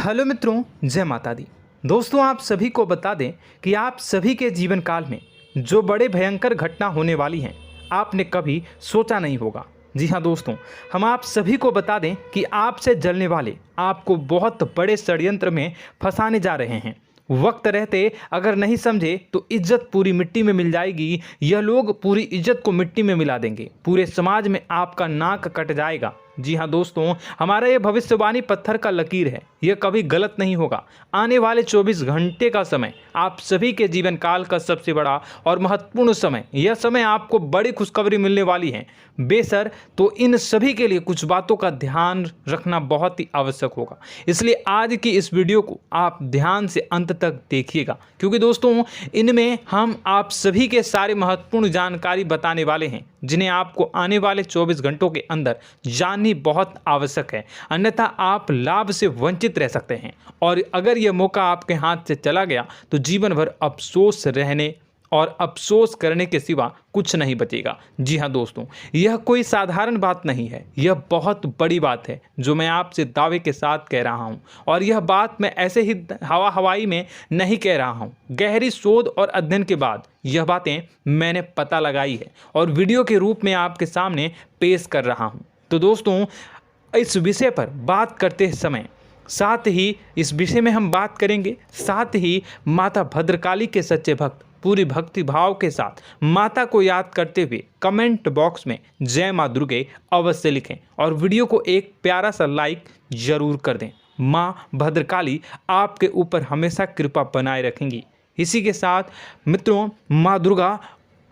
Hello मित्रों, जय माता दी। दोस्तों, आप सभी को बता दें कि आप सभी के जीवन काल में जो बड़े भयंकर घटना होने वाली हैं, आपने कभी सोचा नहीं होगा। जी हाँ दोस्तों, हम आप सभी को बता दें कि आपसे जलने वाले आपको बहुत बड़े षड्यंत्र में फंसाने जा रहे हैं। वक्त रहते अगर नहीं समझे तो इज्जत पूरी मिट्टी में मिल जाएगी। यह लोग पूरी इज्जत को मिट्टी में मिला देंगे। पूरे समाज में आपका नाक कट जाएगा। जी हाँ दोस्तों, हमारा ये भविष्यवाणी पत्थर का लकीर है, यह कभी गलत नहीं होगा। आने वाले 24 घंटे का समय आप सभी के जीवन काल का सबसे बड़ा और महत्वपूर्ण समय। यह समय आपको बड़ी खुशखबरी मिलने वाली है बेसर, तो इन सभी के लिए कुछ बातों का ध्यान रखना बहुत ही आवश्यक होगा। इसलिए आज की इस वीडियो को आप ध्यान से अंत तक देखिएगा, क्योंकि दोस्तों इनमें हम आप सभी के सारे महत्वपूर्ण जानकारी बताने वाले हैं, जिन्हें आपको आने वाले 24 घंटों के अंदर जाननी बहुत आवश्यक है। अन्यथा आप लाभ से वंचित रह सकते हैं, और अगर यह मौका आपके हाथ से चला गया तो जीवन भर अफसोस रहने और अफसोस करने के सिवा कुछ नहीं बचेगा। जी हाँ दोस्तों, यह कोई साधारण बात नहीं है, यह बहुत बड़ी बात है जो मैं आपसे दावे के साथ कह रहा हूँ। और यह बात मैं ऐसे ही हवाई में नहीं कह रहा हूँ। गहरी शोध और अध्ययन के बाद यह बातें मैंने पता लगाई है और वीडियो के रूप में आपके सामने पेश कर रहा हूँ। तो दोस्तों, इस विषय पर बात करते समय साथ ही इस विषय में हम बात करेंगे, साथ ही माता भद्रकाली के सच्चे भक्त पूरी भक्ति भाव के साथ माता को याद करते हुए कमेंट बॉक्स में जय माँ दुर्गे अवश्य लिखें और वीडियो को एक प्यारा सा लाइक जरूर कर दें। माँ भद्रकाली आपके ऊपर हमेशा कृपा बनाए रखेंगी। इसी के साथ मित्रों, माँ दुर्गा,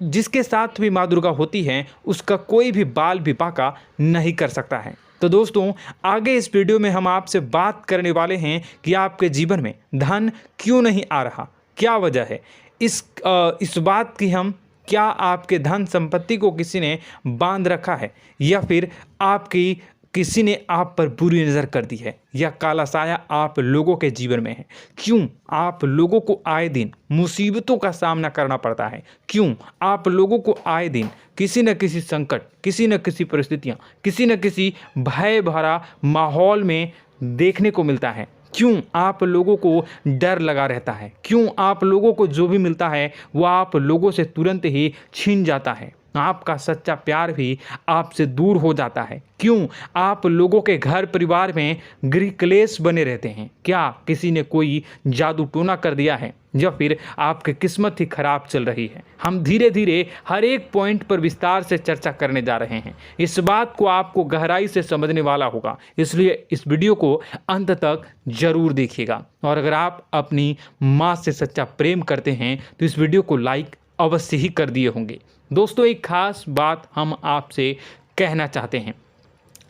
जिसके साथ भी माँ दुर्गा होती हैं, उसका कोई भी बाल भी बांका नहीं कर सकता है। तो दोस्तों, आगे इस वीडियो में हम आपसे बात करने वाले हैं कि आपके जीवन में धन क्यों नहीं आ रहा, क्या वजह है इस बात की। हम क्या आपके धन संपत्ति को किसी ने बांध रखा है, या फिर आपकी किसी ने आप पर बुरी नज़र कर दी है, या काला साया आप लोगों के जीवन में है। क्यों आप लोगों को आए दिन मुसीबतों का सामना करना पड़ता है, क्यों आप लोगों को आए दिन किसी न किसी संकट, किसी न किसी परिस्थितियाँ, किसी न किसी भय भरा माहौल में देखने को मिलता है, क्यों आप लोगों को डर लगा रहता है, क्यों आप लोगों को जो भी मिलता है वो आप लोगों से तुरंत ही छीन जाता है, आपका सच्चा प्यार भी आपसे दूर हो जाता है, क्यों आप लोगों के घर परिवार में गृह क्लेश बने रहते हैं। क्या किसी ने कोई जादू टोना कर दिया है, या फिर आपकी किस्मत ही खराब चल रही है। हम धीरे धीरे हर एक पॉइंट पर विस्तार से चर्चा करने जा रहे हैं। इस बात को आपको गहराई से समझने वाला होगा, इसलिए इस वीडियो को अंत तक जरूर देखिएगा। और अगर आप अपनी माँ से सच्चा प्रेम करते हैं तो इस वीडियो को लाइक अवश्य ही कर दिए होंगे। दोस्तों, एक खास बात हम आपसे कहना चाहते हैं।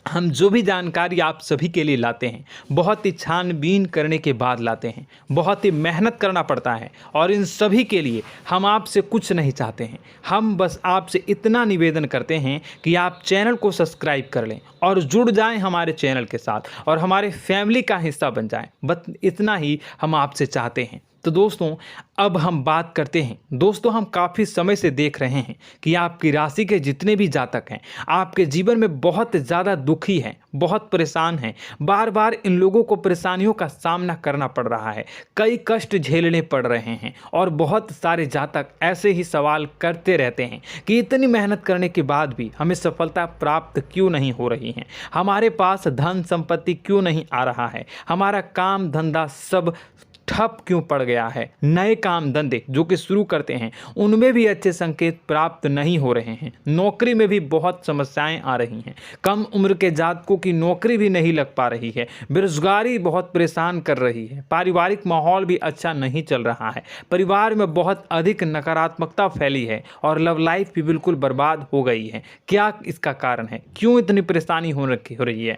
हम जो भी जानकारी आप सभी के लिए लाते हैं, बहुत ही छानबीन करने के बाद लाते हैं, बहुत ही मेहनत करना पड़ता है, और इन सभी के लिए हम आपसे कुछ नहीं चाहते हैं। हम बस आपसे इतना निवेदन करते हैं कि आप चैनल को सब्सक्राइब कर लें और जुड़ जाएं हमारे चैनल के साथ और हमारे फैमिली का हिस्सा बन जाएं। बस इतना ही हम आपसे चाहते हैं। तो दोस्तों, अब हम बात करते हैं। दोस्तों, हम काफ़ी समय से देख रहे हैं कि आपकी राशि के जितने भी जातक हैं, आपके जीवन में बहुत ज़्यादा दुखी हैं, बहुत परेशान हैं। बार बार इन लोगों को परेशानियों का सामना करना पड़ रहा है, कई कष्ट झेलने पड़ रहे हैं, और बहुत सारे जातक ऐसे ही सवाल करते रहते हैं कि इतनी मेहनत करने के बाद भी हमें सफलता प्राप्त क्यों नहीं हो रही है, हमारे पास धन संपत्ति क्यों नहीं आ रहा है, हमारा काम धंधा सब ठप क्यों पड़ गया है, नए काम धंधे जो कि शुरू करते हैं उनमें भी अच्छे संकेत प्राप्त नहीं हो रहे हैं, नौकरी में भी बहुत समस्याएं आ रही हैं, कम उम्र के जातकों की नौकरी भी नहीं लग पा रही है, बेरोजगारी बहुत परेशान कर रही है, पारिवारिक माहौल भी अच्छा नहीं चल रहा है, परिवार में बहुत अधिक नकारात्मकता फैली है, और लव लाइफ भी बिल्कुल बर्बाद हो गई है। क्या इसका कारण है, क्यों इतनी परेशानी हो रही है?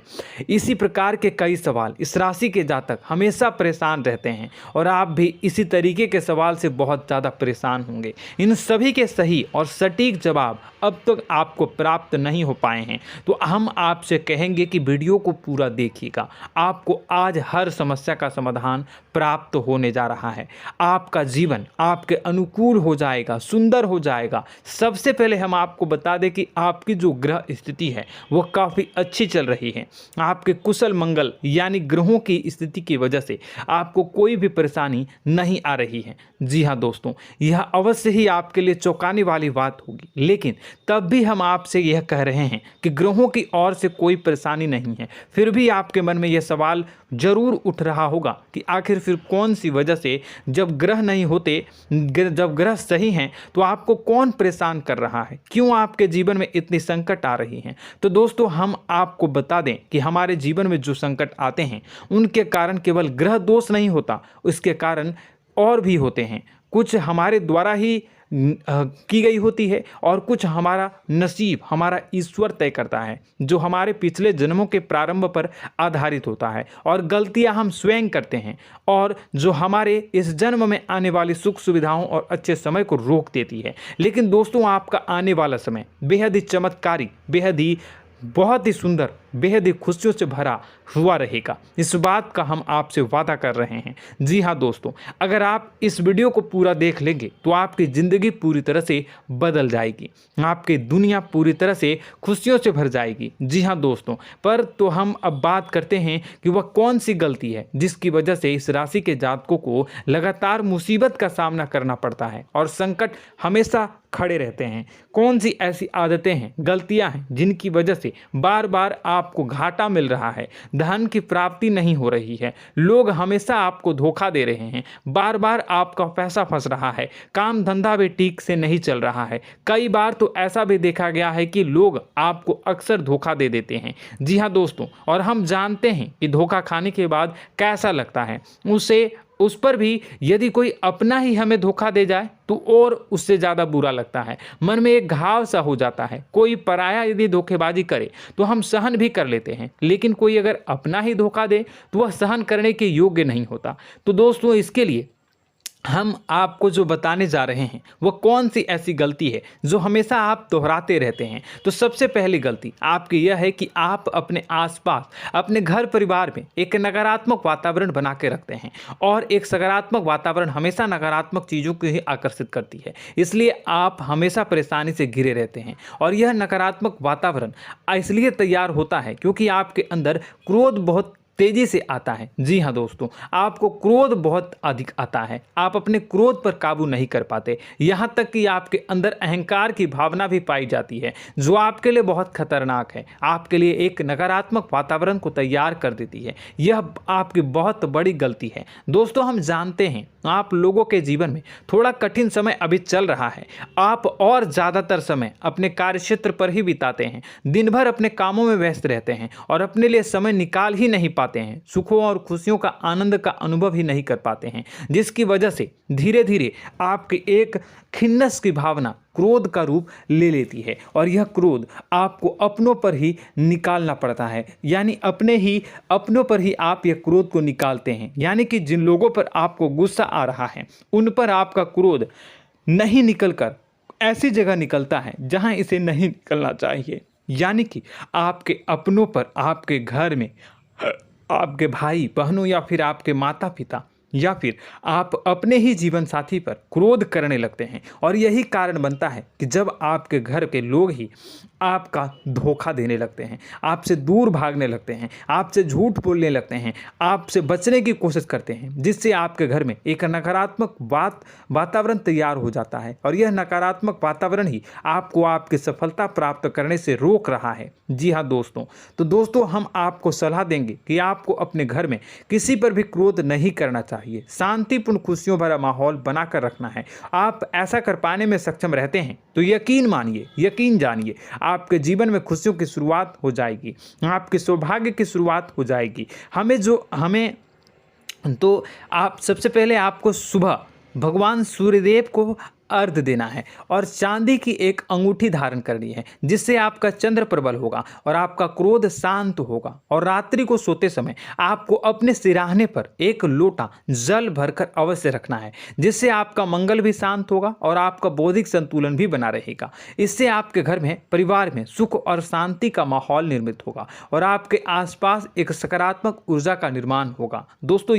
इसी प्रकार के कई सवाल इस राशि के जातक हमेशा परेशान रहते हैं, और आप भी इसी तरीके के सवाल से बहुत ज़्यादा परेशान होंगे। इन सभी के सही और सटीक जवाब अब तक आपको प्राप्त नहीं हो पाए हैं, तो हम आपसे कहेंगे कि वीडियो को पूरा देखिएगा। आपको आज हर समस्या का समाधान प्राप्त होने जा रहा है। आपका जीवन आपके अनुकूल हो जाएगा, सुंदर हो जाएगा। सबसे पहले हम आपको बता दें कि आपकी जो ग्रह स्थिति है वो काफ़ी अच्छी चल रही है। आपके कुशल मंगल यानी ग्रहों की स्थिति की वजह से आपको कोई भी परेशानी नहीं आ रही है। जी हाँ दोस्तों, यह अवश्य ही आपके लिए चौंकाने वाली बात होगी, लेकिन तब भी हम आपसे यह कह रहे हैं कि ग्रहों की ओर से कोई परेशानी नहीं है। फिर भी आपके मन में यह सवाल जरूर उठ रहा होगा कि आखिर फिर कौन सी वजह से, जब ग्रह नहीं होते, जब ग्रह सही हैं, तो आपको कौन परेशान कर रहा है, क्यों आपके जीवन में इतनी संकट आ रही हैं। तो दोस्तों, हम आपको बता दें कि हमारे जीवन में जो संकट आते हैं उनके कारण केवल ग्रह दोष नहीं होता, उसके कारण और भी होते हैं। कुछ हमारे द्वारा ही की गई होती है और कुछ हमारा नसीब, हमारा ईश्वर तय करता है, जो हमारे पिछले जन्मों के प्रारंभ पर आधारित होता है। और गलतियां हम स्वयं करते हैं और जो हमारे इस जन्म में आने वाली सुख सुविधाओं और अच्छे समय को रोक देती है। लेकिन दोस्तों, आपका आने वाला समय बेहद ही चमत्कारी, बेहद ही बहुत ही सुंदर, बेहद ही खुशियों से भरा हुआ रहेगा। इस बात का हम आपसे वादा कर रहे हैं। जी हाँ दोस्तों, अगर आप इस वीडियो को पूरा देख लेंगे तो आपकी ज़िंदगी पूरी तरह से बदल जाएगी, आपकी दुनिया पूरी तरह से खुशियों से भर जाएगी। जी हाँ दोस्तों, पर तो हम अब बात करते हैं कि वह कौन सी गलती है जिसकी वजह से इस राशि के जातकों को लगातार मुसीबत का सामना करना पड़ता है और संकट हमेशा खड़े रहते हैं। कौन सी ऐसी आदतें हैं, गलतियां हैं जिनकी वजह से बार बार आपको घाटा मिल रहा है, धन की प्राप्ति नहीं हो रही है, लोग हमेशा आपको धोखा दे रहे हैं, बार बार आपका पैसा फंस रहा है, काम धंधा भी ठीक से नहीं चल रहा है। कई बार तो ऐसा भी देखा गया है कि लोग आपको अक्सर धोखा दे देते हैं। जी हाँ दोस्तों, और हम जानते हैं कि धोखा खाने के बाद कैसा लगता है। उस पर भी यदि कोई अपना ही हमें धोखा दे जाए तो और उससे ज़्यादा बुरा लगता है, मन में एक घाव सा हो जाता है। कोई पराया यदि धोखेबाजी करे तो हम सहन भी कर लेते हैं, लेकिन कोई अगर अपना ही धोखा दे तो वह सहन करने के योग्य नहीं होता। तो दोस्तों, इसके लिए हम आपको जो बताने जा रहे हैं वो कौन सी ऐसी गलती है जो हमेशा आप दोहराते रहते हैं। तो सबसे पहली गलती आपकी यह है कि आप अपने आसपास, अपने घर परिवार में एक नकारात्मक वातावरण बना के रखते हैं, और एक सकारात्मक वातावरण हमेशा नकारात्मक चीज़ों को ही आकर्षित करती है। इसलिए आप हमेशा परेशानी से घिरे रहते हैं, और यह नकारात्मक वातावरण इसलिए तैयार होता है क्योंकि आपके अंदर क्रोध बहुत तेजी से आता है। जी हाँ दोस्तों, आपको क्रोध बहुत अधिक आता है, आप अपने क्रोध पर काबू नहीं कर पाते, यहाँ तक कि आपके अंदर अहंकार की भावना भी पाई जाती है, जो आपके लिए बहुत खतरनाक है, आपके लिए एक नकारात्मक वातावरण को तैयार कर देती है। यह आपकी बहुत बड़ी गलती है। दोस्तों, हम जानते हैं आप लोगों के जीवन में थोड़ा कठिन समय अभी चल रहा है। आप और ज़्यादातर समय अपने कार्यक्षेत्र पर ही बिताते हैं, दिन भर अपने कामों में व्यस्त रहते हैं और अपने लिए समय निकाल ही नहीं पाते हैं, सुखों और खुशियों का आनंद का अनुभव ही नहीं कर पाते हैं, जिसकी वजह से धीरे धीरे आपकी एक खिन्नस की भावना क्रोध का रूप ले लेती है, और यह क्रोध आपको अपनों पर ही निकालना पड़ता है। यानी अपनों पर ही आप यह क्रोध को निकालते हैं। यानी कि जिन लोगों पर आपको गुस्सा आ रहा है उन पर आपका क्रोध नहीं निकलकर ऐसी जगह निकलता है जहां इसे नहीं निकलना चाहिए। यानी कि आपके अपनों पर, आपके घर में, आपके भाई बहनों या फिर आपके माता पिता या फिर आप अपने ही जीवन साथी पर क्रोध करने लगते हैं, और यही कारण बनता है कि जब आपके घर के लोग ही आपका धोखा देने लगते हैं, आपसे दूर भागने लगते हैं, आपसे झूठ बोलने लगते हैं, आपसे बचने की कोशिश करते हैं, जिससे आपके घर में एक नकारात्मक वातावरण तैयार हो जाता है, और यह नकारात्मक वातावरण ही आपको आपकी सफलता प्राप्त करने से रोक रहा है। जी हाँ दोस्तों, तो दोस्तों, हम आपको सलाह देंगे कि आपको अपने घर में किसी पर भी क्रोध नहीं करना चाहिए, शांतिपूर्ण खुशियों भरा माहौल बनाकर रखना है। आप ऐसा कर पाने में सक्षम रहते हैं तो यकीन मानिए, यकीन जानिए, आपके जीवन में खुशियों की शुरुआत हो जाएगी, आपके सौभाग्य की शुरुआत हो जाएगी। आप सबसे पहले आपको सुबह भगवान सूर्यदेव को अर्घ्य देना है और चांदी की एक अंगूठी धारण करनी है, जिससे आपका चंद्र प्रबल होगा और आपका क्रोध शांत होगा। और रात्रि को सोते समय आपको अपने सिरहाने पर एक लोटा जल भरकर अवश्य रखना है, जिससे आपका मंगल भी शांत होगा और आपका बौद्धिक संतुलन भी बना रहेगा। इससे आपके घर में, परिवार में सुख और शांति का माहौल निर्मित होगा और आपके आसपास एक सकारात्मक ऊर्जा का निर्माण होगा। दोस्तों,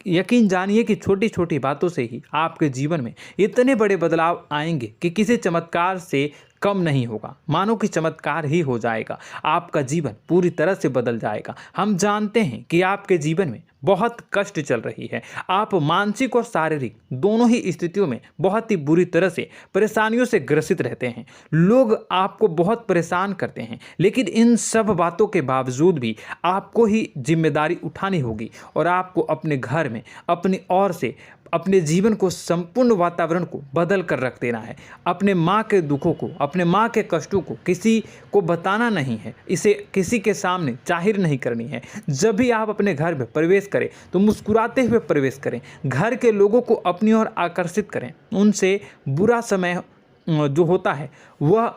यकीन जानिए कि छोटी छोटी बातों से ही आपके जीवन में इतने बड़े बदलाव आएंगे कि किसी चमत्कार से कम नहीं होगा। मानो कि चमत्कार ही हो जाएगा, आपका जीवन पूरी तरह से बदल जाएगा। हम जानते हैं कि आपके जीवन में बहुत कष्ट चल रही है, आप मानसिक और शारीरिक दोनों ही स्थितियों में बहुत ही बुरी तरह से परेशानियों से ग्रसित रहते हैं। लोग आपको बहुत परेशान करते हैं, लेकिन इन सब बातों के बावजूद भी आपको ही जिम्मेदारी उठानी होगी और आपको अपने घर में अपनी ओर से अपने जीवन को, संपूर्ण वातावरण को बदल कर रख देना है। अपने माँ के दुखों को, अपने माँ के कष्टों को किसी को बताना नहीं है, इसे किसी के सामने जाहिर नहीं करनी है। जब भी आप अपने घर में प्रवेश करें तो मुस्कुराते हुए प्रवेश करें, घर के लोगों को अपनी ओर आकर्षित करें। उनसे बुरा समय जो होता है वह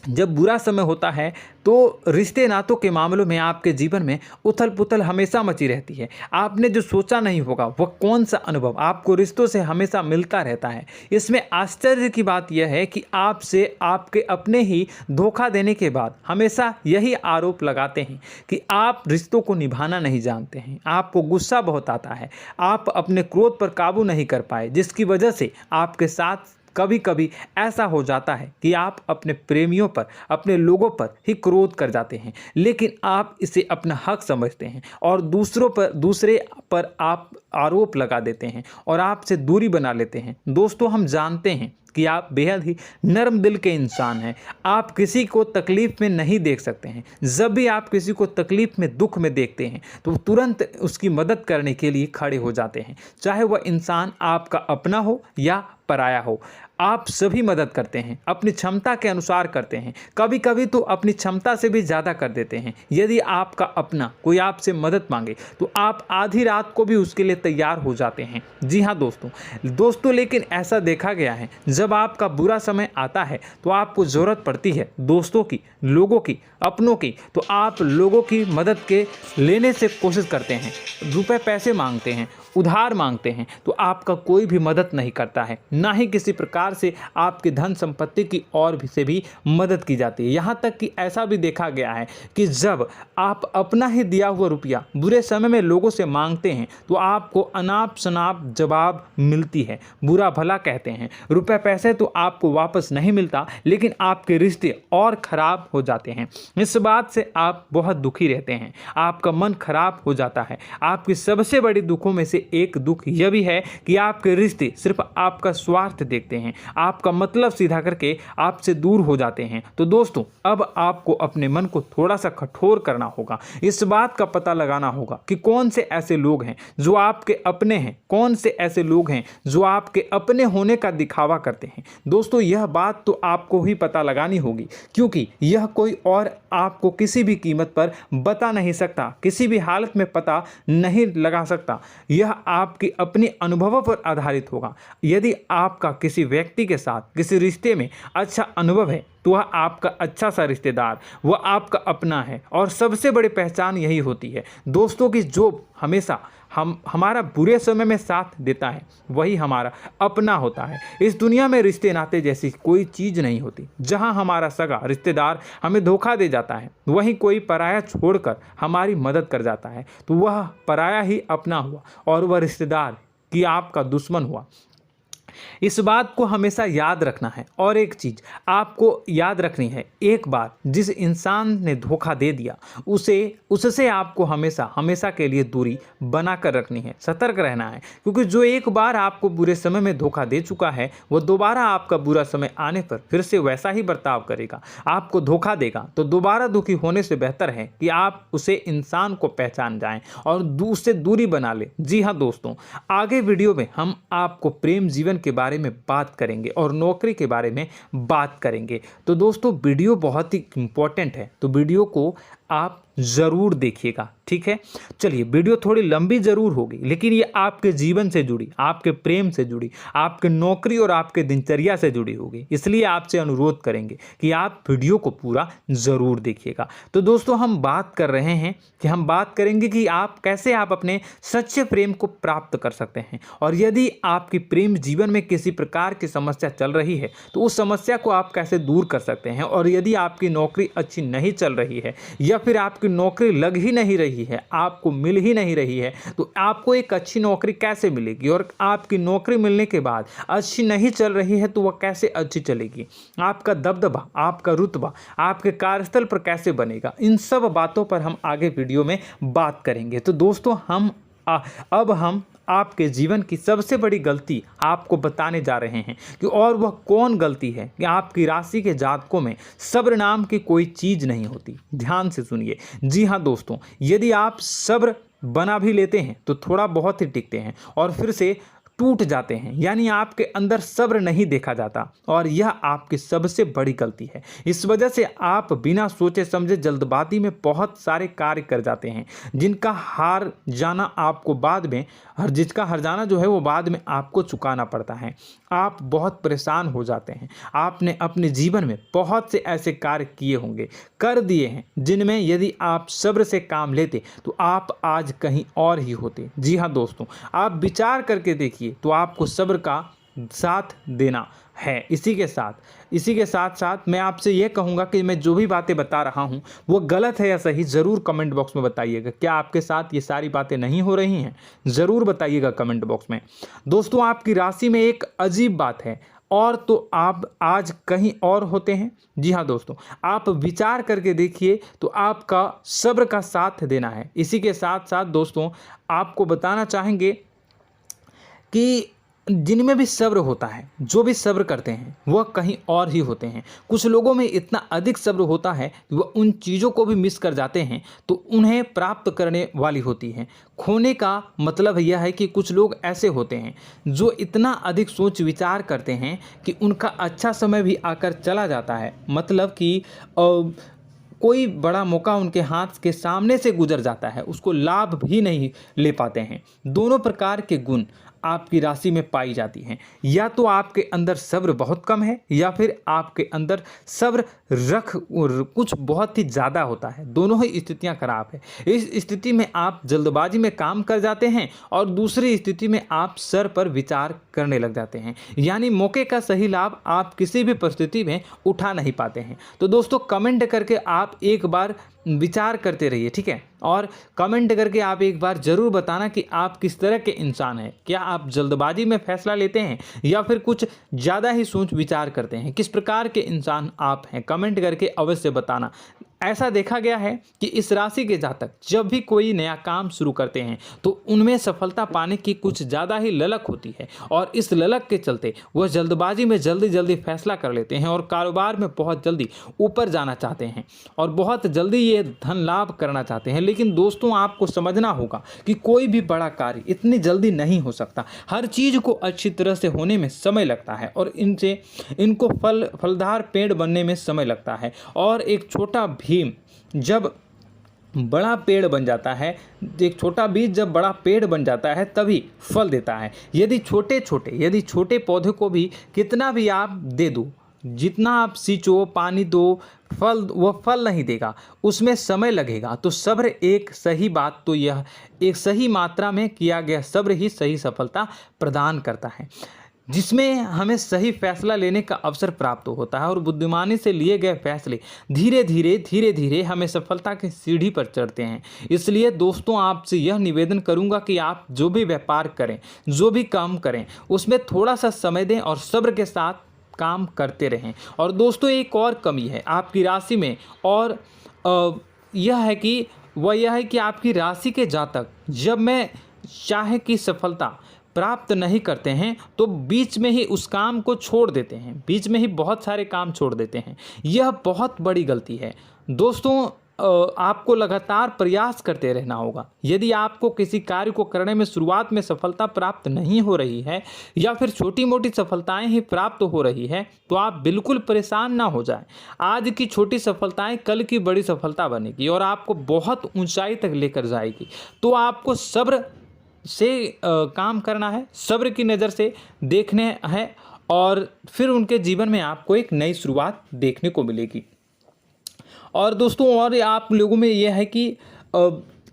जब बुरा समय होता है तो रिश्ते नातों के मामलों में आपके जीवन में उथल पुथल हमेशा मची रहती है। आपने जो सोचा नहीं होगा वह कौन सा अनुभव आपको रिश्तों से हमेशा मिलता रहता है। इसमें आश्चर्य की बात यह है कि आपसे आपके अपने ही धोखा देने के बाद हमेशा यही आरोप लगाते हैं कि आप रिश्तों को निभाना नहीं जानते हैं, आपको गुस्सा बहुत आता है, आप अपने क्रोध पर काबू नहीं कर पाए, जिसकी वजह से आपके साथ कभी कभी ऐसा हो जाता है कि आप अपने प्रेमियों पर, अपने लोगों पर ही क्रोध कर जाते हैं, लेकिन आप इसे अपना हक समझते हैं और दूसरे पर आप आरोप लगा देते हैं और आपसे दूरी बना लेते हैं। दोस्तों, हम जानते हैं कि आप बेहद ही नर्म दिल के इंसान हैं। आप किसी को तकलीफ में नहीं देख सकते हैं। जब भी आप किसी को तकलीफ में, दुख में देखते हैं तो तुरंत उसकी मदद करने के लिए खड़े हो जाते हैं, चाहे वह इंसान आपका अपना हो या पराया हो। आप सभी मदद करते हैं, अपनी क्षमता के अनुसार करते हैं, कभी कभी तो अपनी क्षमता से भी ज़्यादा कर देते हैं। यदि आपका अपना कोई आपसे मदद मांगे तो आप आधी रात को भी उसके लिए तैयार हो जाते हैं। जी हाँ दोस्तों, लेकिन ऐसा देखा गया है, जब आपका बुरा समय आता है तो आपको ज़रूरत पड़ती है दोस्तों की, लोगों की, अपनों की, तो आप लोगों की मदद के लेने से कोशिश करते हैं, रुपए पैसे मांगते हैं, उधार मांगते हैं, तो आपका कोई भी मदद नहीं करता है, ना ही किसी प्रकार से आपकी धन संपत्ति की ओर से भी मदद की जाती है। यहाँ तक कि ऐसा भी देखा गया है कि जब आप अपना ही दिया हुआ रुपया बुरे समय में लोगों से मांगते हैं तो आपको अनाप शनाप जवाब मिलती है, बुरा भला कहते हैं। रुपए पैसे तो आपको वापस नहीं मिलता, लेकिन आपके रिश्ते और खराब हो जाते हैं। इस बात से आप बहुत दुखी रहते हैं, आपका मन खराब हो जाता है। आपकी सबसे बड़ी दुखों में से एक दुख यह भी है कि आपके रिश्ते सिर्फ आपका स्वार्थ देखते हैं, आपका मतलब सीधा करके आपसे दूर हो जाते हैं। तो दोस्तों, अब आपको अपने मन को थोड़ा सा कठोर करना होगा, इस बात का पता लगाना होगा कि कौन से ऐसे लोग हैं जो आपके अपने हैं, कौन से ऐसे लोग हैं जो आपके अपने होने का दिखावा करते हैं। दोस्तों, यह बात तो आपको ही पता लगानी होगी, क्योंकि यह कोई और आपको किसी भी कीमत पर बता नहीं सकता, किसी भी हालत में पता नहीं लगा सकता। यह आपके अपने अनुभवों पर आधारित होगा। यदि आपका किसी व्यक्ति के साथ किसी रिश्ते में अच्छा अनुभव है तो वह आपका अच्छा सा रिश्तेदार, वह आपका अपना है। और सबसे बड़ी पहचान यही होती है दोस्तों की जो हमेशा हमारा बुरे समय में साथ देता है वही हमारा अपना होता है। इस दुनिया में रिश्ते नाते जैसी कोई चीज़ नहीं होती। जहां हमारा सगा रिश्तेदार हमें धोखा दे जाता है, वहीं कोई पराया छोड़कर हमारी मदद कर जाता है, तो वह पराया ही अपना हुआ और वह रिश्तेदार की आपका दुश्मन हुआ। इस बात को हमेशा याद रखना है। और एक चीज़ आपको याद रखनी है, एक बार जिस इंसान ने धोखा दे दिया उससे आपको हमेशा के लिए दूरी बना कर रखनी है, सतर्क रहना है। क्योंकि जो एक बार आपको बुरे समय में धोखा दे चुका है वो दोबारा आपका बुरा समय आने पर फिर से वैसा ही बर्ताव करेगा, आपको धोखा देगा। तो दोबारा दुखी होने से बेहतर है कि आप उसे इंसान को पहचान जाएं और उससे दूरी बना लें। जी हाँ दोस्तों, आगे वीडियो में हम आपको प्रेम जीवन के बारे में बात करेंगे और नौकरी के बारे में बात करेंगे। तो दोस्तों, वीडियो बहुत ही इम्पोर्टेंट है, तो वीडियो को आप ज़रूर देखिएगा, ठीक है। चलिए, वीडियो थोड़ी लंबी ज़रूर होगी, लेकिन ये आपके जीवन से जुड़ी, आपके प्रेम से जुड़ी, आपके नौकरी और आपके दिनचर्या से जुड़ी होगी, इसलिए आपसे अनुरोध करेंगे कि आप वीडियो को पूरा ज़रूर देखिएगा। तो दोस्तों, हम बात कर रहे हैं कि हम बात करेंगे कि आप कैसे आप अपने सच्चे प्रेम को प्राप्त कर सकते हैं, और यदि आपकी प्रेम जीवन में किसी प्रकार की समस्या चल रही है तो उस समस्या को आप कैसे दूर कर सकते हैं, और यदि आपकी नौकरी अच्छी नहीं चल रही है या फिर आपकी नौकरी लग ही नहीं रही है, आपको मिल ही नहीं रही है, तो आपको एक अच्छी नौकरी कैसे मिलेगी, और आपकी नौकरी मिलने के बाद अच्छी नहीं चल रही है तो वह कैसे अच्छी चलेगी, आपका दबदबा, आपका रुतबा आपके कार्यस्थल पर कैसे बनेगा, इन सब बातों पर हम आगे वीडियो में बात करेंगे। तो दोस्तों, अब हम आपके जीवन की सबसे बड़ी गलती आपको बताने जा रहे हैं कि और वह कौन गलती है कि आपकी राशि के जातकों में सब्र नाम की कोई चीज़ नहीं होती। ध्यान से सुनिए। जी हाँ दोस्तों, यदि आप सब्र बना भी लेते हैं तो थोड़ा बहुत ही टिकते हैं और फिर से टूट जाते हैं, यानी आपके अंदर सब्र नहीं देखा जाता, और यह आपकी सबसे बड़ी गलती है। इस वजह से आप बिना सोचे समझे जल्दबाजी में बहुत सारे कार्य कर जाते हैं, जिसका हार जाना जो है वो बाद में आपको चुकाना पड़ता है। आप बहुत परेशान हो जाते हैं। आपने अपने जीवन में बहुत से ऐसे कार्य किए होंगे, कर दिए हैं, जिनमें यदि आप सब्र से काम लेते तो आप आज कहीं और ही होते। जी हाँ दोस्तों, आप विचार करके देखिए तो आपको सब्र का साथ देना है। इसी के साथ साथ मैं आपसे यह कहूँगा कि मैं जो भी बातें बता रहा हूँ वो गलत है या सही, ज़रूर कमेंट बॉक्स में बताइएगा। क्या आपके साथ ये सारी बातें नहीं हो रही हैं, ज़रूर बताइएगा कमेंट बॉक्स में। दोस्तों, आपकी राशि में एक अजीब बात है, और तो आप आज कहीं और होते हैं। जी हाँ दोस्तों, आप विचार करके देखिए तो आपका सब्र का साथ देना है। इसी के साथ साथ दोस्तों, आपको बताना चाहेंगे कि जिनमें भी सब्र होता है, जो भी सब्र करते हैं वह कहीं और ही होते हैं। कुछ लोगों में इतना अधिक सब्र होता है कि वह उन चीज़ों को भी मिस कर जाते हैं तो उन्हें प्राप्त करने वाली होती हैं। खोने का मतलब यह है कि कुछ लोग ऐसे होते हैं जो इतना अधिक सोच विचार करते हैं कि उनका अच्छा समय भी आकर चला जाता है, मतलब कि कोई बड़ा मौका उनके हाथ के सामने से गुजर जाता है, उसको लाभ भी नहीं ले पाते हैं। दोनों प्रकार के गुण आपकी राशि में पाई जाती हैं। या तो आपके अंदर सब्र बहुत कम है, या फिर आपके अंदर सब्र कुछ बहुत ही ज़्यादा होता है। दोनों ही स्थितियां खराब है। इस स्थिति में आप जल्दबाजी में काम कर जाते हैं, और दूसरी स्थिति में आप सर पर विचार करने लग जाते हैं, यानी मौके का सही लाभ आप किसी भी परिस्थिति में उठा नहीं पाते हैं। तो दोस्तों, कमेंट करके आप एक बार विचार करते रहिए, ठीक है, और कमेंट करके आप एक बार ज़रूर बताना कि आप किस तरह के इंसान हैं। क्या आप जल्दबाजी में फैसला लेते हैं या फिर कुछ ज़्यादा ही सोच विचार करते हैं? किस प्रकार के इंसान आप हैं, कमेंट करके अवश्य बताना। ऐसा देखा गया है कि इस राशि के जातक जब भी कोई नया काम शुरू करते हैं तो उनमें सफलता पाने की कुछ ज़्यादा ही ललक होती है, और इस ललक के चलते वह जल्दबाजी में जल्दी फैसला कर लेते हैं और कारोबार में बहुत जल्दी ऊपर जाना चाहते हैं और बहुत जल्दी ये धन लाभ करना चाहते हैं। लेकिन दोस्तों, आपको समझना होगा कि कोई भी बड़ा कार्य इतनी जल्दी नहीं हो सकता। हर चीज़ को अच्छी तरह से होने में समय लगता है, और इनको फलदार पेड़ बनने में समय लगता है। और एक छोटा भीम जब बड़ा पेड़ बन जाता है, एक छोटा बीज जब बड़ा पेड़ बन जाता है तभी फल देता है। यदि छोटे पौधे को भी कितना भी आप दे दो, जितना आप सींचो, पानी दो, वह फल नहीं देगा, उसमें समय लगेगा। तो सब्र एक सही मात्रा में किया गया सब्र ही सही सफलता प्रदान करता है, जिसमें हमें सही फैसला लेने का अवसर प्राप्त होता है, और बुद्धिमानी से लिए गए फैसले धीरे धीरे हमें सफलता की सीढ़ी पर चढ़ते हैं। इसलिए दोस्तों, आपसे यह निवेदन करूंगा कि आप जो भी व्यापार करें, जो भी काम करें, उसमें थोड़ा सा समय दें और सब्र के साथ काम करते रहें। और दोस्तों, एक और कमी है आपकी राशि में, और यह है कि आपकी राशि के जातक जब में चाहे कि सफलता प्राप्त नहीं करते हैं तो बीच में ही उस काम को छोड़ देते हैं, बीच में ही बहुत सारे काम छोड़ देते हैं। यह बहुत बड़ी गलती है दोस्तों। आपको लगातार प्रयास करते रहना होगा। यदि आपको किसी कार्य को करने में शुरुआत में सफलता प्राप्त नहीं हो रही है या फिर छोटी मोटी सफलताएं ही प्राप्त हो रही है तो आप बिल्कुल परेशान ना हो जाएं। आज की छोटी सफलताएं कल की बड़ी सफलता बनेगी और आपको बहुत ऊंचाई तक लेकर जाएगी। तो आपको सब्र से काम करना है, सब्र की नज़र से देखने हैं और फिर उनके जीवन में आपको एक नई शुरुआत देखने को मिलेगी। और दोस्तों और आप लोगों में यह है कि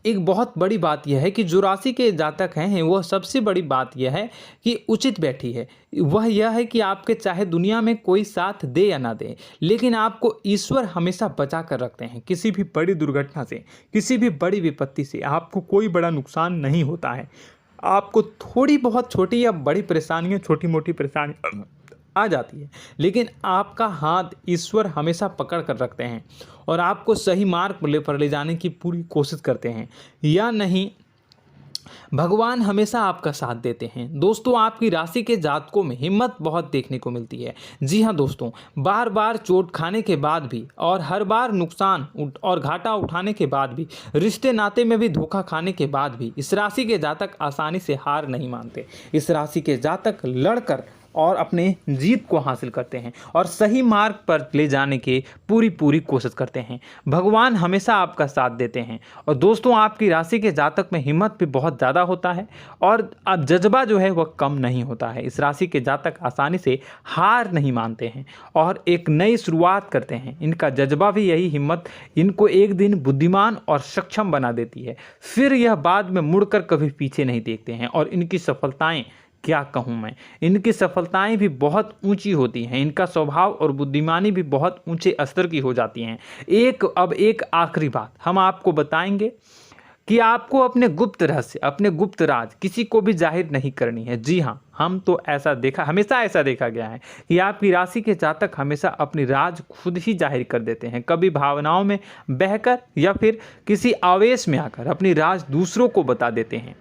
एक बहुत बड़ी बात यह है कि जो राशि के जातक हैं वह सबसे बड़ी बात यह है कि उचित बैठी है। वह यह है कि आपके चाहे दुनिया में कोई साथ दे या ना दे, लेकिन आपको ईश्वर हमेशा बचा कर रखते हैं। किसी भी बड़ी दुर्घटना से, किसी भी बड़ी विपत्ति से आपको कोई बड़ा नुकसान नहीं होता है। आपको थोड़ी बहुत छोटी या बड़ी परेशानियाँ, छोटी मोटी परेशानी आ जाती है, लेकिन आपका हाथ ईश्वर हमेशा पकड़ कर रखते हैं और आपको सही मार्ग पर ले जाने की पूरी कोशिश करते हैं। या नहीं, भगवान हमेशा आपका साथ देते हैं। दोस्तों आपकी राशि के जातकों में हिम्मत बहुत देखने को मिलती है। जी हाँ दोस्तों, बार बार चोट खाने के बाद भी और हर बार नुकसान और घाटा उठाने के बाद भी, रिश्ते नाते में भी धोखा खाने के बाद भी इस राशि के जातक आसानी से हार नहीं मानते। इस राशि के जातक लड़कर और अपने जीत को हासिल करते हैं और सही मार्ग पर ले जाने की पूरी कोशिश करते हैं। भगवान हमेशा आपका साथ देते हैं। और दोस्तों आपकी राशि के जातक में हिम्मत भी बहुत ज़्यादा होता है और अब जज्बा जो है वह कम नहीं होता है। इस राशि के जातक आसानी से हार नहीं मानते हैं और एक नई शुरुआत करते हैं। इनका जज्बा भी, यही हिम्मत इनको एक दिन बुद्धिमान और सक्षम बना देती है। फिर यह बाद में मुड़कर कभी पीछे नहीं देखते हैं और इनकी सफलताएं, क्या कहूँ मैं, इनकी सफलताएं भी बहुत ऊंची होती हैं। इनका स्वभाव और बुद्धिमानी भी बहुत ऊंचे स्तर की हो जाती हैं। अब एक आखिरी बात हम आपको बताएंगे कि आपको अपने गुप्त रहस्य, अपने गुप्त राज किसी को भी जाहिर नहीं करनी है। जी हाँ, हम तो हमेशा ऐसा देखा गया है कि आपकी राशि के जातक हमेशा अपनी राज खुद ही जाहिर कर देते हैं। कभी भावनाओं में बहकर या फिर किसी आवेश में आकर अपनी राज दूसरों को बता देते हैं,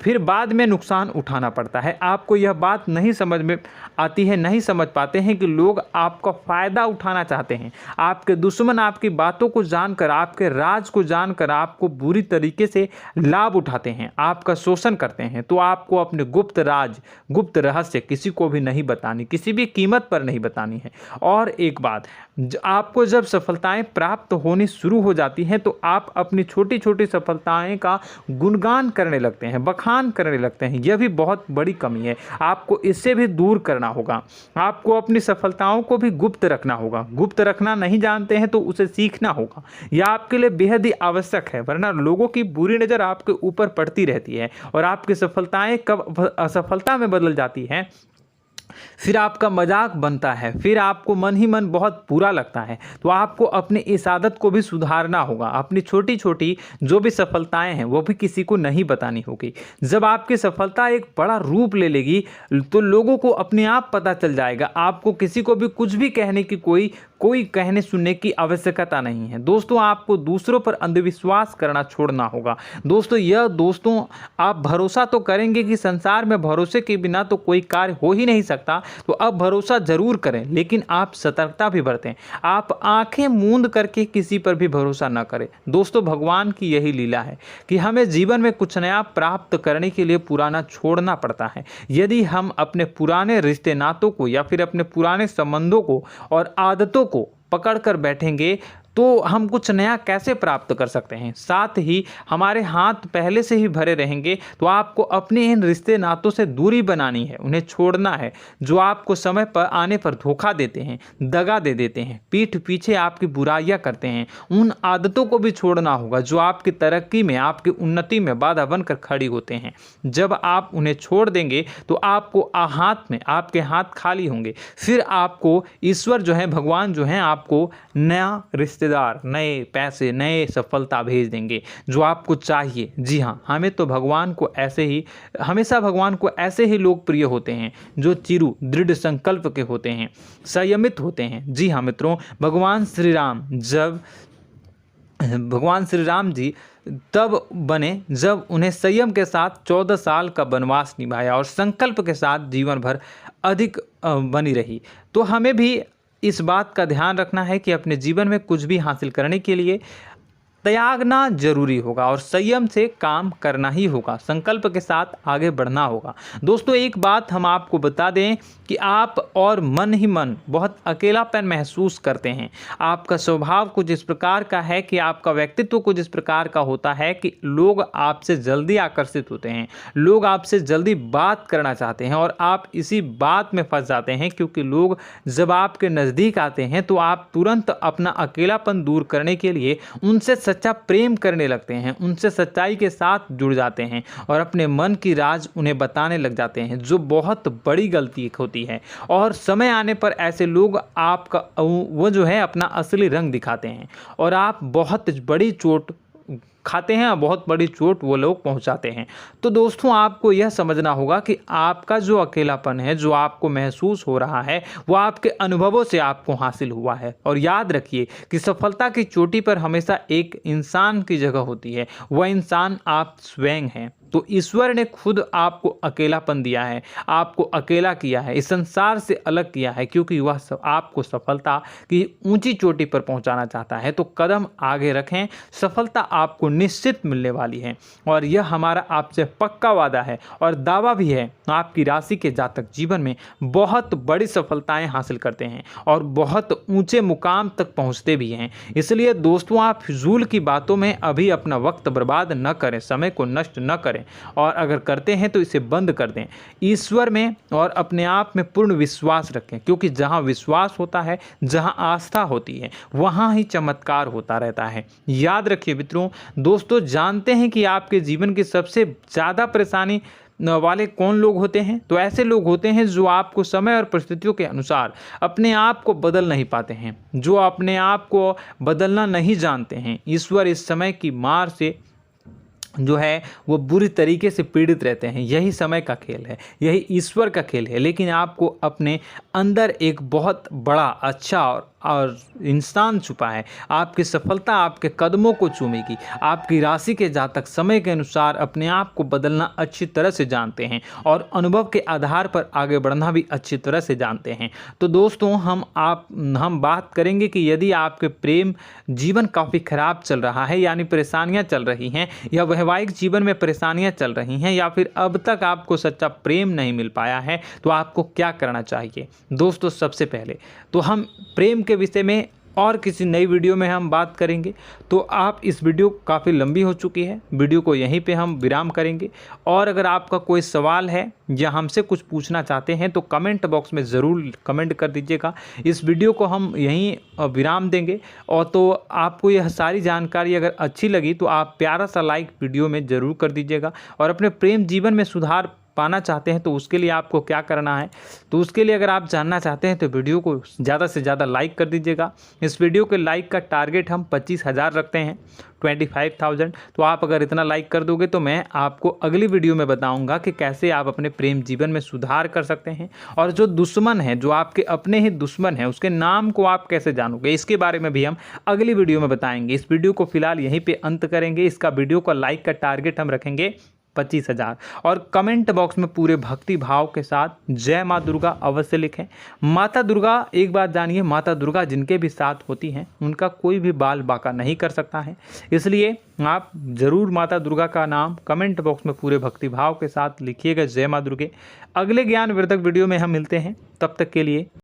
फिर बाद में नुकसान उठाना पड़ता है। आपको यह बात नहीं समझ में आती है, नहीं समझ पाते हैं कि लोग आपका फ़ायदा उठाना चाहते हैं। आपके दुश्मन आपकी बातों को जानकर, आपके राज को जानकर आपको बुरी तरीके से लाभ उठाते हैं, आपका शोषण करते हैं। तो आपको अपने गुप्त राज, गुप्त रहस्य किसी को भी नहीं बतानी, किसी भी कीमत पर नहीं बतानी है। और एक बात, आपको जब सफलताएं प्राप्त होनी शुरू हो जाती हैं तो आप अपनी छोटी छोटी सफलताएं का गुणगान करने लगते हैं, बखान करने लगते हैं। यह भी बहुत बड़ी कमी है, आपको इससे भी दूर करना होगा। आपको अपनी सफलताओं को भी गुप्त रखना होगा। गुप्त रखना नहीं जानते हैं तो उसे सीखना होगा। यह आपके लिए बेहद ही आवश्यक है, वरना लोगों की बुरी नज़र आपके ऊपर पड़ती रहती है और आपकी सफलताएं कब असफलता में बदल जाती हैं, फिर आपका मजाक बनता है, फिर आपको मन ही मन बहुत बुरा लगता है। तो आपको अपनी इस आदत को भी सुधारना होगा। अपनी छोटी छोटी जो भी सफलताएं हैं वो भी किसी को नहीं बतानी होगी। जब आपकी सफलता एक बड़ा रूप ले लेगी तो लोगों को अपने आप पता चल जाएगा। आपको किसी को भी कुछ भी कहने की कोई कहने सुनने की आवश्यकता नहीं है। दोस्तों आपको दूसरों पर अंधविश्वास करना छोड़ना होगा। दोस्तों आप भरोसा तो करेंगे कि संसार में भरोसे के बिना तो कोई कार्य हो ही नहीं सकता, तो अब भरोसा जरूर करें, लेकिन आप सतर्कता भी बरतें। आप आंखें मूंद करके किसी पर भी भरोसा न करें। दोस्तों भगवान की यही लीला है कि हमें जीवन में कुछ नया प्राप्त करने के लिए पुराना छोड़ना पड़ता है। यदि हम अपने पुराने रिश्ते नातों को या फिर अपने पुराने संबंधों को और आदतों को पकड़ कर बैठेंगे तो हम कुछ नया कैसे प्राप्त कर सकते हैं। साथ ही हमारे हाथ पहले से ही भरे रहेंगे। तो आपको अपने इन रिश्ते नातों से दूरी बनानी है, उन्हें छोड़ना है जो आपको समय पर आने पर धोखा देते हैं, दगा दे देते हैं, पीठ पीछे आपकी बुराइयां करते हैं। उन आदतों को भी छोड़ना होगा जो आपकी तरक्की में, आपकी उन्नति में बाधा बनकर खड़ी होते हैं। जब आप उन्हें छोड़ देंगे तो आपके हाथ खाली होंगे। फिर आपको ईश्वर जो है, भगवान जो है, आपको नया रिश्तेदार, नए पैसे, नए सफलता भेज देंगे जो आपको चाहिए। जी हाँ, हमेशा भगवान को ऐसे ही लोग प्रिय होते हैं जो चिरु दृढ़ संकल्प के होते हैं, संयमित होते हैं। जी हाँ मित्रों, भगवान श्री राम जी तब बने जब उन्हें संयम के साथ 14 साल का वनवास निभाया और संकल्प के साथ जीवन भर अधिक बनी रही। तो हमें भी इस बात का ध्यान रखना है कि अपने जीवन में कुछ भी हासिल करने के लिए त्यागना जरूरी होगा और संयम से काम करना ही होगा, संकल्प के साथ आगे बढ़ना होगा। दोस्तों एक बात हम आपको बता दें कि आप और मन ही मन बहुत अकेलापन महसूस करते हैं। आपका स्वभाव कुछ इस प्रकार का है कि आपका व्यक्तित्व कुछ इस प्रकार का होता है कि लोग आपसे जल्दी आकर्षित होते हैं, लोग आपसे जल्दी बात करना चाहते हैं और आप इसी बात में फंस जाते हैं, क्योंकि लोग जब आपके नज़दीक आते हैं तो आप तुरंत अपना अकेलापन दूर करने के लिए उनसे सच्चा प्रेम करने लगते हैं, उनसे सच्चाई के साथ जुड़ जाते हैं और अपने मन की राज उन्हें बताने लग जाते हैं, जो बहुत बड़ी गलती होती है। और समय आने पर ऐसे लोग आपका वो जो है अपना असली रंग दिखाते हैं और आप बहुत बड़ी चोट खाते हैं, बहुत बड़ी चोट वो लोग पहुंचाते हैं। तो दोस्तों आपको यह समझना होगा कि आपका जो अकेलापन है, जो आपको महसूस हो रहा है, वो आपके अनुभवों से आपको हासिल हुआ है। और याद रखिए कि सफलता की चोटी पर हमेशा एक इंसान की जगह होती है, वह इंसान आप स्वयं हैं। तो ईश्वर ने खुद आपको अकेलापन दिया है, आपको अकेला किया है, इस संसार से अलग किया है, क्योंकि वह आपको सफलता की ऊंची चोटी पर पहुंचाना चाहता है। तो कदम आगे रखें, सफलता आपको निश्चित मिलने वाली है और यह हमारा आपसे पक्का वादा है और दावा भी है। आपकी राशि के जातक जीवन में बहुत बड़ी सफलताएं हासिल करते हैं और बहुत ऊंचे मुकाम तक पहुंचते भी हैं। इसलिए दोस्तों आप फिजूल की बातों में अभी अपना वक्त बर्बाद न करें, समय को नष्ट न करें और अगर करते हैं तो इसे बंद कर दें। ईश्वर में और अपने आप में पूर्ण विश्वास रखें, क्योंकि जहां विश्वास होता है, जहां आस्था होती है, वहां ही चमत्कार होता रहता है। याद रखिए मित्रों, दोस्तों जानते हैं कि आपके जीवन की सबसे ज़्यादा परेशानी वाले कौन लोग होते हैं? तो ऐसे लोग होते हैं जो आपको समय और परिस्थितियों के अनुसार अपने आप को बदल नहीं पाते हैं, जो अपने आप को बदलना नहीं जानते हैं। ईश्वर इस समय की मार से जो है वो बुरी तरीके से पीड़ित रहते हैं। यही समय का खेल है, यही ईश्वर का खेल है। लेकिन आपको अपने अंदर एक बहुत बड़ा अच्छा और इंसान छुपा है। आपकी सफलता आपके कदमों को चूमेगी। आपकी राशि के जातक समय के अनुसार अपने आप को बदलना अच्छी तरह से जानते हैं और अनुभव के आधार पर आगे बढ़ना भी अच्छी तरह से जानते हैं। तो दोस्तों हम बात करेंगे कि यदि आपके प्रेम जीवन काफ़ी खराब चल रहा है, यानी परेशानियां चल रही हैं, या वैवाहिक जीवन में परेशानियां चल रही हैं, या फिर अब तक आपको सच्चा प्रेम नहीं मिल पाया है, तो आपको क्या करना चाहिए। दोस्तों सबसे पहले तो हम प्रेम के विषय में और किसी नई वीडियो में हम बात करेंगे। तो आप इस वीडियो काफ़ी लंबी हो चुकी है, वीडियो को यहीं पे हम विराम करेंगे। और अगर आपका कोई सवाल है या हमसे कुछ पूछना चाहते हैं तो कमेंट बॉक्स में ज़रूर कमेंट कर दीजिएगा। इस वीडियो को हम यहीं विराम देंगे। और तो आपको यह सारी जानकारी अगर अच्छी लगी तो आप प्यारा सा लाइक वीडियो में ज़रूर कर दीजिएगा। और अपने प्रेम जीवन में सुधार पाना चाहते हैं तो उसके लिए आपको क्या करना है, तो उसके लिए अगर आप जानना चाहते हैं तो वीडियो को ज़्यादा से ज़्यादा लाइक कर दीजिएगा। इस वीडियो के लाइक का टारगेट हम 25,000 रखते हैं, 25,000। तो आप अगर इतना लाइक कर दोगे तो मैं आपको अगली वीडियो में बताऊंगा कि कैसे आप अपने प्रेम जीवन में सुधार कर सकते हैं। और जो दुश्मन है, जो आपके अपने ही दुश्मन है, उसके नाम को आप कैसे जानोगे, इसके बारे में भी हम अगली वीडियो में बताएंगे। इस वीडियो को फिलहाल यहीं पर अंत करेंगे। इसका वीडियो का लाइक का टारगेट हम रखेंगे 25,000। और कमेंट बॉक्स में पूरे भक्ति भाव के साथ जय माँ दुर्गा अवश्य लिखें। माता दुर्गा, एक बात जानिए, माता दुर्गा जिनके भी साथ होती हैं उनका कोई भी बाल बांका नहीं कर सकता है। इसलिए आप ज़रूर माता दुर्गा का नाम कमेंट बॉक्स में पूरे भक्ति भाव के साथ लिखिएगा, जय माँ दुर्गे। अगले ज्ञानवर्धक वीडियो में हम मिलते हैं, तब तक के लिए